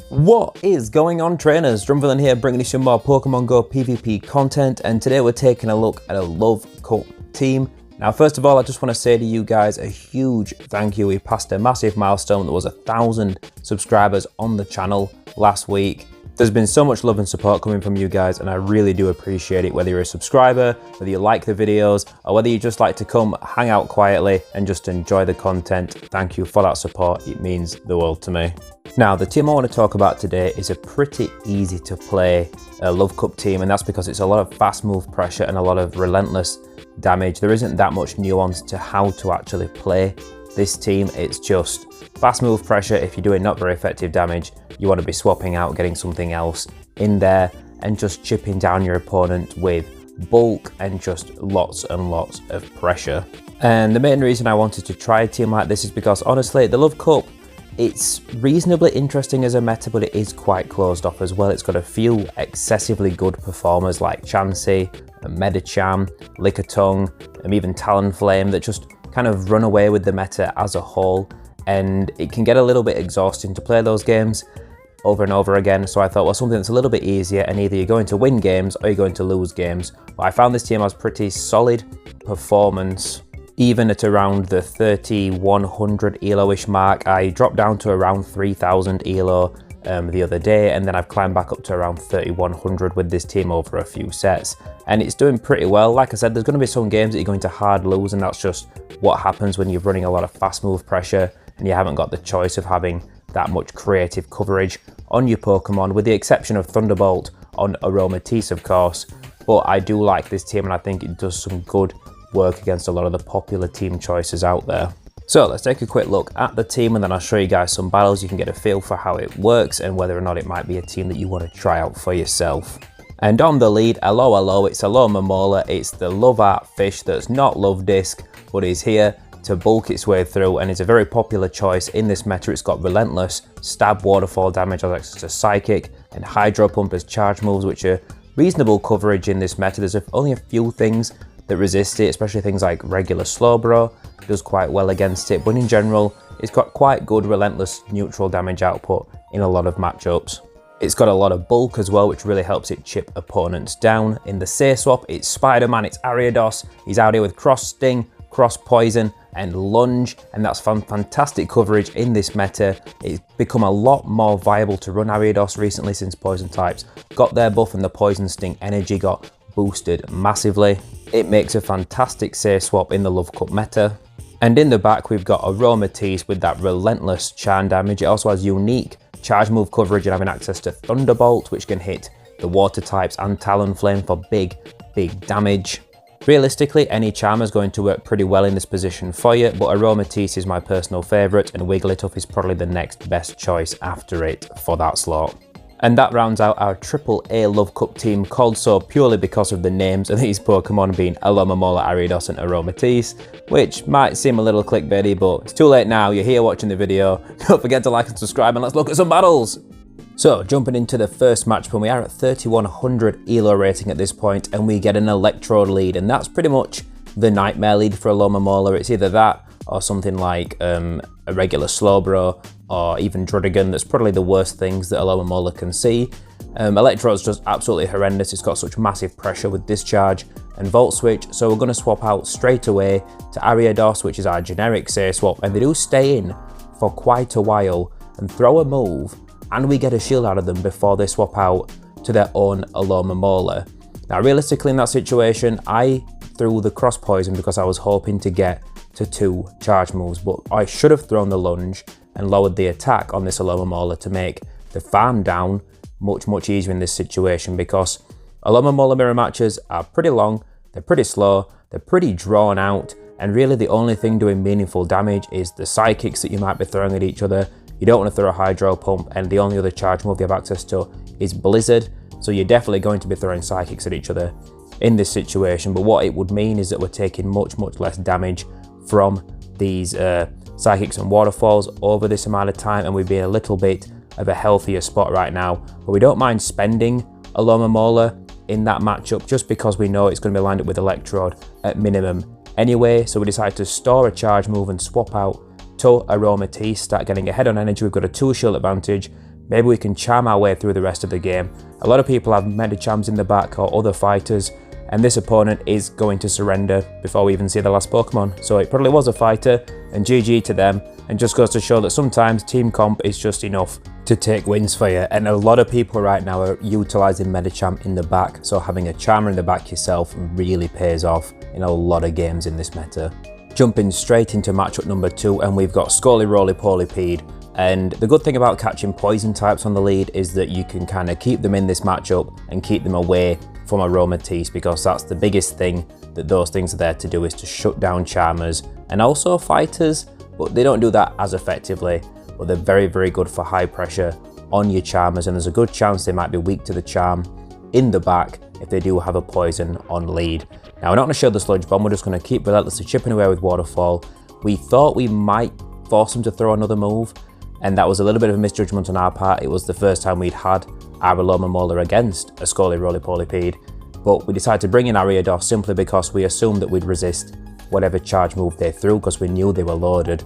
What is going on, trainers? DrumVillain here, bringing you some more Pokemon Go PvP content, and today we're taking a look at a Love Cup team. Now, first of all, I just want to say to you guys a huge thank you. We passed a massive milestone. There was 1,000 subscribers on the channel last week. There's been so much love and support coming from you guys, and I really do appreciate it. Whether you're a subscriber, whether you like the videos, or whether you just like to come hang out quietly and just enjoy the content, thank you for that support. It means the world to me. Now, the team I want to talk about today is a pretty easy to play Love Cup team, and that's because it's a lot of fast move pressure and a lot of relentless damage. There isn't that much nuance to how to actually play this team. It's just fast move pressure. If you're doing not very effective damage, you want to be swapping out, getting something else in there, and just chipping down your opponent with bulk and just lots and lots of pressure. And the main reason I wanted to try a team like this is because, honestly, the Love Cup, it's reasonably interesting as a meta, but it is quite closed off as well. It's got a few excessively good performers like Chansey, Medicham, Lickitung, and even Talonflame that just kind of run away with the meta as a whole, and it can get a little bit exhausting to play those games over and over again. So I thought, well, something that's a little bit easier, and either you're going to win games or you're going to lose games. But I found this team has pretty solid performance, even at around the 3,100 elo-ish mark. I dropped down to around 3,000 elo the other day, and then I've climbed back up to around 3,100 with this team over a few sets, and it's doing pretty well. Like I said, there's going to be some games that you're going to hard lose, and that's just what happens when you're running a lot of fast move pressure and you haven't got the choice of having that much creative coverage on your Pokemon, with the exception of Thunderbolt on Aromatisse, of course. But I do like this team, and I think it does some good work against a lot of the popular team choices out there. So let's take a quick look at the team, and then I'll show you guys some battles. You can get a feel for how it works and whether or not it might be a team that you want to try out for yourself. And on the lead, hello, it's Alomamola. It's the love art fish that's not love disc, but is here to bulk its way through, and is a very popular choice in this meta. It's got relentless, stab, waterfall damage, has access to psychic, and hydro pump as charge moves, which are reasonable coverage in this meta. There's only a few things that resist it, especially things like regular Slowbro. It does quite well against it, but in general, it's got quite good relentless neutral damage output in a lot of matchups. It's got a lot of bulk as well, which really helps it chip opponents down. In the Say Swap, it's Spider-Man, it's Ariados. He's out here with Cross Sting, Cross Poison, and Lunge, and that's fantastic coverage in this meta. It's become a lot more viable to run Ariados recently since Poison types got their buff and the Poison Sting energy got boosted massively. It makes a fantastic Say Swap in the Love Cup meta. And in the back, we've got Aromatisse with that relentless charm damage. It also has unique charge move coverage and having access to Thunderbolt, which can hit the water types, and Talonflame for big damage. Realistically, any charm is going to work pretty well in this position for you, but Aromatisse is my personal favourite, and Wigglytuff is probably the next best choice after it for that slot. And that rounds out our AAA Love Cup team, called so purely because of the names of these Pokemon being Alomomola, Ariados, and Aromatisse, which might seem a little clickbaity, but it's too late now. You're here watching the video. Don't forget to like and subscribe, and let's look at some battles. So, jumping into the first match, when we are at 3,100 elo rating at this point, and we get an Electrode lead, and that's pretty much the nightmare lead for Alomomola. It's either that or something like a regular Slowbro, or even Druddigon. That's probably the worst things that Alomomola can see. Electrode's just absolutely horrendous. It's got such massive pressure with Discharge and Volt Switch, so we're going to swap out straight away to Ariados, which is our generic Say Swap, and they do stay in for quite a while and throw a move, and we get a shield out of them before they swap out to their own Alomomola. Now, realistically, in that situation, I threw the Cross Poison because I was hoping to get to 2 charge moves, but I should have thrown the Lunge and lowered the attack on this Alomomola to make the farm down much easier in this situation, because Alomomola mirror matches are pretty long, they're pretty slow, they're pretty drawn out, and really the only thing doing meaningful damage is the psychics that you might be throwing at each other. You don't want to throw a hydro pump, and the only other charge move you have access to is Blizzard, so you're definitely going to be throwing psychics at each other in this situation. But what it would mean is that we're taking much less damage from these psychics and waterfalls over this amount of time, and we'd be in a little bit of a healthier spot right now. But we don't mind spending Alomomola in that matchup just because we know it's going to be lined up with Electrode at minimum anyway. So we decided to store a charge move and swap out to Aromatisse, start getting ahead on energy. We've got a 2 shield advantage, maybe we can charm our way through the rest of the game. A lot of people have Medichams in the back or other fighters, and this opponent is going to surrender before we even see the last Pokemon. So it probably was a fighter, and GG to them, and just goes to show that sometimes team comp is just enough to take wins for you. And a lot of people right now are utilising Medicham in the back, so having a Charmer in the back yourself really pays off in a lot of games in this meta. Jumping straight into matchup number 2, and we've got Scoly Roly Polypede. And the good thing about catching poison types on the lead is that you can kind of keep them in this matchup and keep them away from Aromatisse, because that's the biggest thing that those things are there to do, is to shut down Charmers and also fighters, but they don't do that as effectively. But they're very, very good for high pressure on your Charmers, and there's a good chance they might be weak to the charm in the back if they do have a poison on lead. Now, we're not going to show the Sludge Bomb, we're just going to keep relentlessly chipping away with Waterfall. We thought we might force them to throw another move, and that was a little bit of a misjudgment on our part. It was the first time we'd had our Alomamola against a Scoly Roly Polypede, but we decided to bring in Ariados simply because we assumed that we'd resist whatever charge move they threw, because we knew they were loaded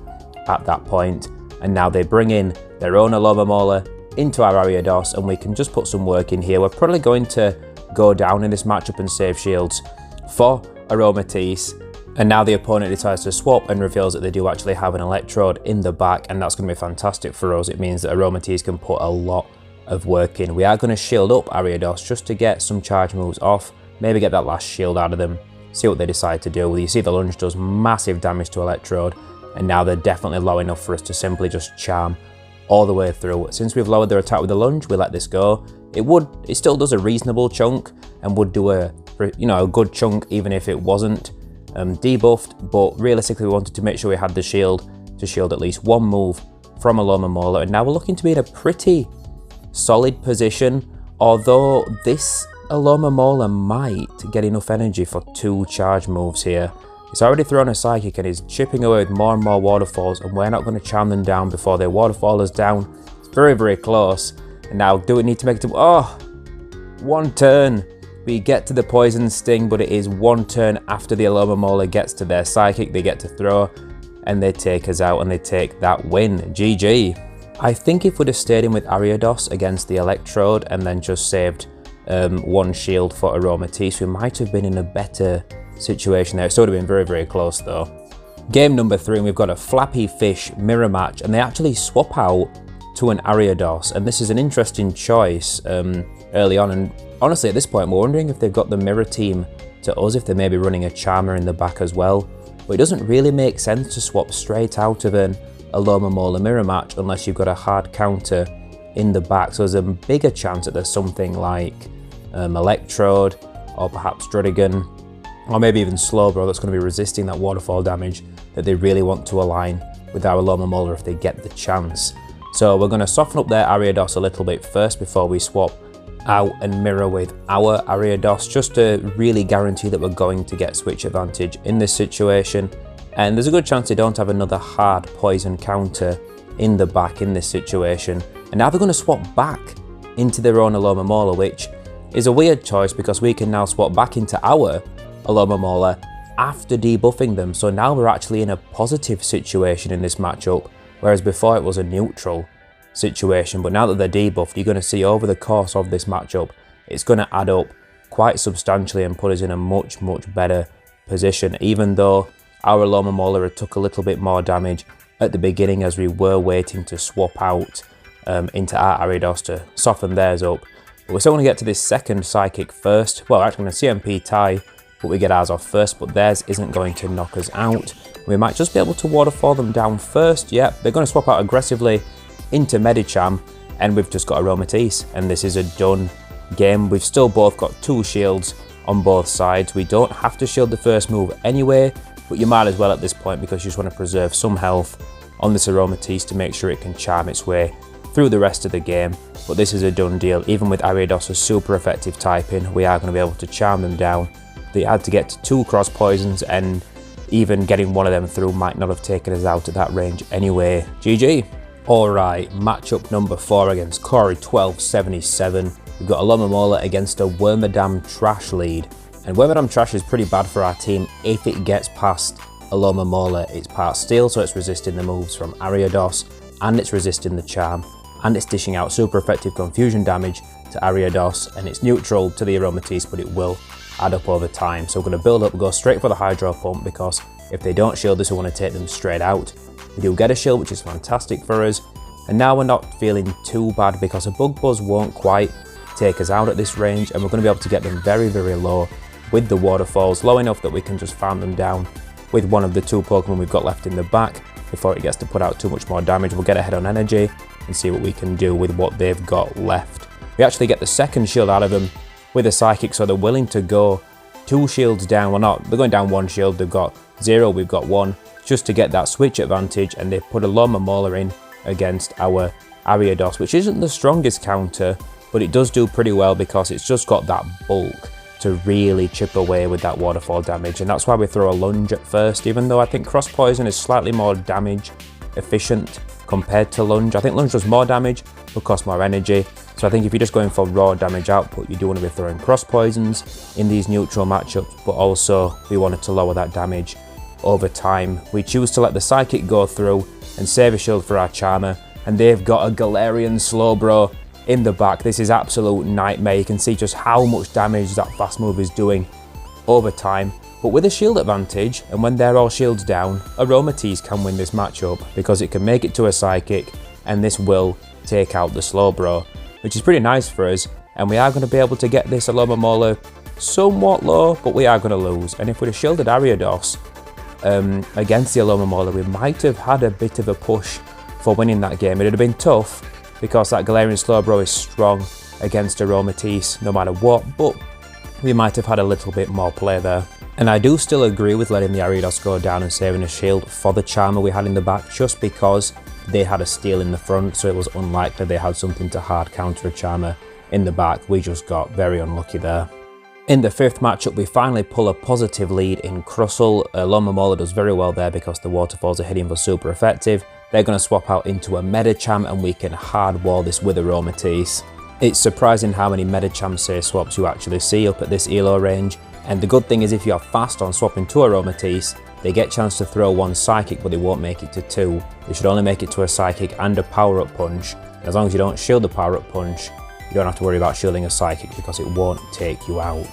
at that point. And now they bring in their own Alomamola into our Ariados, and we can just put some work in here. We're probably going to go down in this matchup and save shields for Aromatisse. And now the opponent decides to swap and reveals that they do actually have an Electrode in the back, and that's going to be fantastic for us. It means that Aromatisse can put a lot of work in. We are going to shield up Ariados just to get some charge moves off, maybe get that last shield out of them, see what they decide to do. You see the lunge does massive damage to Electrode, and now they're definitely low enough for us to simply just charm all the way through. Since we've lowered their attack with the lunge, we let this go. It still does a reasonable chunk and would do a good chunk even if it wasn't debuffed, but realistically we wanted to make sure we had the shield to shield at least one move from Alomamola, and now we're looking to be in a pretty solid position, although this Alomamola might get enough energy for 2 charge moves here. It's already thrown a Psychic and is chipping away with more and more Waterfalls, and we're not going to charm them down before they Waterfall us down. It's very, very close. And now do we need to make it to... Oh! 1 turn. We get to the Poison Sting, but it is 1 turn after the Alomamola gets to their Psychic. They get to throw, and they take us out, and they take that win. GG. I think if we'd have stayed in with Ariados against the Electrode and then just saved 1 shield for Aromatisse, we might have been in a better situation there. It still would have been very, very close though. Game number 3, and we've got a Flappy Fish mirror match, and they actually swap out to an Ariados, and this is an interesting choice early on. And honestly, at this point, we're wondering if they've got the mirror team to us, if they may be running a Charmer in the back as well. But it doesn't really make sense to swap straight out of an Alomamola mirror match unless you've got a hard counter in the back. So there's a bigger chance that there's something like Electrode or perhaps Druddigon, or maybe even Slowbro that's going to be resisting that Waterfall damage that they really want to align with our Alomamola if they get the chance. So we're going to soften up their Ariados a little bit first before we swap out and mirror with our Ariados, just to really guarantee that we're going to get switch advantage in this situation. And there's a good chance they don't have another hard poison counter in the back in this situation. And now they're going to swap back into their own Alomamola, which is a weird choice because we can now swap back into our Alomamola after debuffing them. So now we're actually in a positive situation in this matchup, whereas before it was a neutral situation. But now that they're debuffed, you're going to see over the course of this matchup, it's going to add up quite substantially and put us in a much, much better position, even though our Alomamola took a little bit more damage at the beginning as we were waiting to swap out into our Ariados to soften theirs up. But we're still going to get to this second Psychic first. Well, we're actually going to CMP tie, but we get ours off first, but theirs isn't going to knock us out. We might just be able to Waterfall them down first. Yep, they're going to swap out aggressively into Medicham, and we've just got Aromatisse, and this is a done game. We've still both got 2 shields on both sides. We don't have to shield the first move anyway, but you might as well at this point because you just want to preserve some health on this Aromatisse to make sure it can charm its way through the rest of the game. But this is a done deal. Even with Ariados' super effective typing, we are going to be able to charm them down. They had to get to 2 cross poisons, and even getting one of them through might not have taken us out at that range anyway. GG. Alright, matchup number 4 against Corey 1277. We've got Alomamola against a Wormadam Trash lead. And Wormadam Trash is pretty bad for our team if it gets past Alomamola. It's part steel, so it's resisting the moves from Ariados, and it's resisting the charm and it's dishing out super effective confusion damage to Ariados, and it's neutral to the Aromatisse, but it will add up over time. So we're going to build up, go straight for the Hydro Pump, because if they don't shield us, we want to take them straight out. We do get a shield, which is fantastic for us, and now we're not feeling too bad because a Bug Buzz won't quite take us out at this range, and we're going to be able to get them very, very low with the Waterfalls, low enough that we can just farm them down with one of the 2 Pokemon we've got left in the back before it gets to put out too much more damage. We'll get ahead on energy and see what we can do with what they've got left. We actually get the second shield out of them with a Psychic, so they're willing to go 2 shields down. Well, not, they're going down 1 shield, they've got 0, we've got 1, just to get that switch advantage, and they put a Alomamola in against our Ariados, which isn't the strongest counter, but it does do pretty well because it's just got that bulk to really chip away with that Waterfall damage, and that's why we throw a Lunge at first, even though I think Cross Poison is slightly more damage efficient compared to Lunge. I think Lunge does more damage but costs more energy, so I think if you're just going for raw damage output, you do want to be throwing Cross Poisons in these neutral matchups, but also we wanted to lower that damage over time. We choose to let the Psychic go through and save a shield for our Charmer, and they've got a Galarian Slowbro in the back. This is absolute nightmare. You can see just how much damage that fast move is doing over time, but with a shield advantage, and when they're all shields down, Aromatisse can win this matchup because it can make it to a Psychic, and this will take out the Slowbro, which is pretty nice for us, and we are going to be able to get this Alomomola somewhat low, but we are going to lose. And if we'd have shielded Ariados against the Alomomola, we might have had a bit of a push for winning that game. It would have been tough because that Galarian Slowbro is strong against Aromatisse no matter what, but we might have had a little bit more play there. And I do still agree with letting the Ariados go down and saving a shield for the Charmer we had in the back, just because they had a steal in the front, so it was unlikely they had something to hard counter a Charmer in the back. We just got very unlucky there. In the 5th matchup, we finally pull a positive lead in Crustle. Alomomola does very well there because the Waterfalls are hitting for super effective. They're going to swap out into a Medicham, and we can hard wall this with Aromatisse. It's surprising how many Medicham say swaps you actually see up at this ELO range, and the good thing is if you're fast on swapping to Aromatisse, they get a chance to throw 1 Psychic, but they won't make it to 2. They should only make it to a Psychic and a Power-Up Punch, and as long as you don't shield the Power-Up Punch, you don't have to worry about shielding a Psychic because it won't take you out.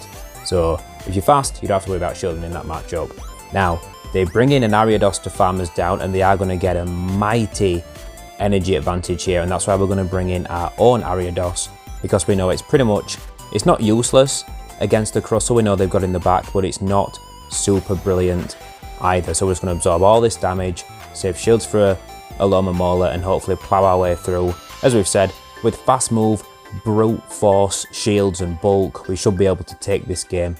So if you're fast, you don't have to worry about shielding in that matchup. Now, they bring in an Ariados to farm us down, and they are going to get a mighty energy advantage here, and that's why we're going to bring in our own Ariados, because we know it's pretty much, it's not useless against the Crustle we know they've got in the back, but it's not super brilliant either. So we're just going to absorb all this damage, save shields for Alomamola, and hopefully plow our way through. As we've said, with fast move, brute force, shields and bulk, we should be able to take this game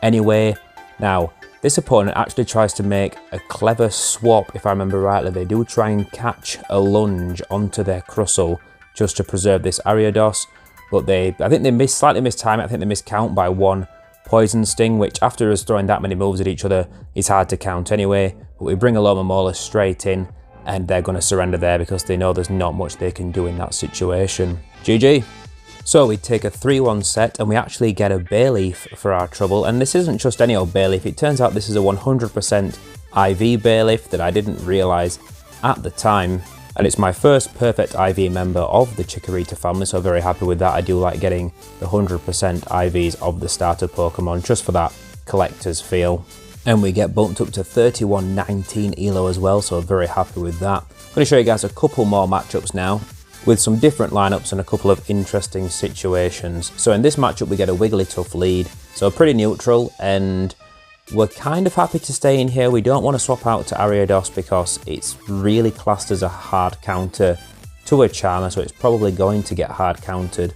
anyway. Now, this opponent actually tries to make a clever swap, if I remember rightly. They do try and catch a Lunge onto their Crustle just to preserve this Ariados, but I think they slightly missed time. I think they miscount by 1 Poison Sting, which after us throwing that many moves at each other is hard to count anyway. But we bring Alomamola straight in, and they're going to surrender there because they know there's not much they can do in that situation. GG. So we take a 3-1 set, and we actually get a Bayleaf for our trouble, and this isn't just any old Bayleaf. It turns out this is a 100% IV Bayleaf that I didn't realise at the time, and it's my first perfect IV member of the Chikorita family, so I'm very happy with that. I do like getting the 100% IVs of the starter Pokemon just for that collector's feel. And we get bumped up to 31-19 ELO as well, so I'm very happy with that. I'm going to show you guys a couple more matchups now, with some different lineups and a couple of interesting situations. So in this matchup we get a Wigglytuff lead, so pretty neutral, and we're kind of happy to stay in here. We don't want to swap out to Ariados because it's really classed as a hard counter to a Charmer, so it's probably going to get hard countered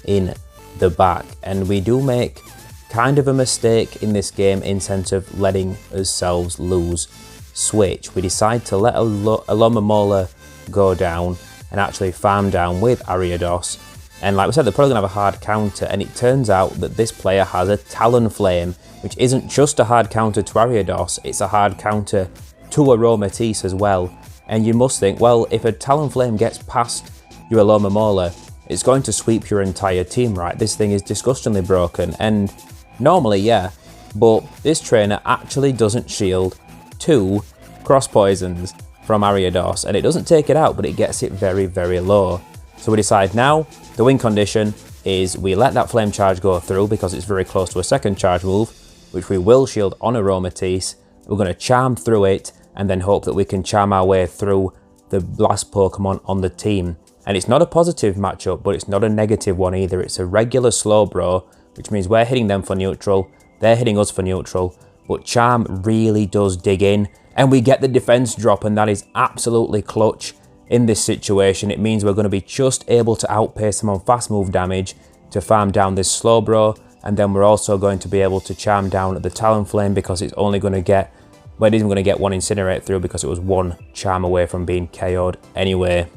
in the back. And we do make kind of a mistake in this game in sense of letting ourselves lose switch. We decide to let Alomomola go down and actually farm down with Ariados, and like we said, they're probably going to have a hard counter, and it turns out that this player has a Talonflame, which isn't just a hard counter to Ariados, it's a hard counter to Aromatisse as well. And you must think, well, if a Talonflame gets past your Alomomola, it's going to sweep your entire team, right? This thing is disgustingly broken, and normally, yeah, but this trainer actually doesn't shield 2 Cross Poisons from Ariados, and it doesn't take it out, but it gets it very, very low. So we decide now, the win condition is we let that flame charge go through because it's very close to a second charge move, which we will shield on Aromatisse. We're going to charm through it and then hope that we can charm our way through the last Pokemon on the team. And it's not a positive matchup, but it's not a negative one either. It's a regular Slowbro, which means we're hitting them for neutral, they're hitting us for neutral, but Charm really does dig in, and we get the defense drop, and that is absolutely clutch in this situation. It means we're going to be just able to outpace them on fast move damage to farm down this Slowbro, and then we're also going to be able to charm down the Talonflame because it's only going to get, well, it isn't going to get one Incinerate through because it was one charm away from being KO'd anyway.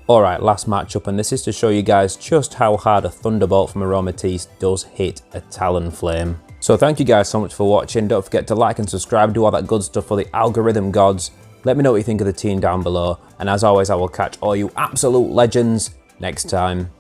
Alright, last matchup, and this is to show you guys just how hard a Thunderbolt from Aromatisse does hit a Talonflame. So thank you guys so much for watching. Don't forget to like and subscribe, do all that good stuff for the algorithm gods. Let me know what you think of the team down below, and as always, I will catch all you absolute legends next time.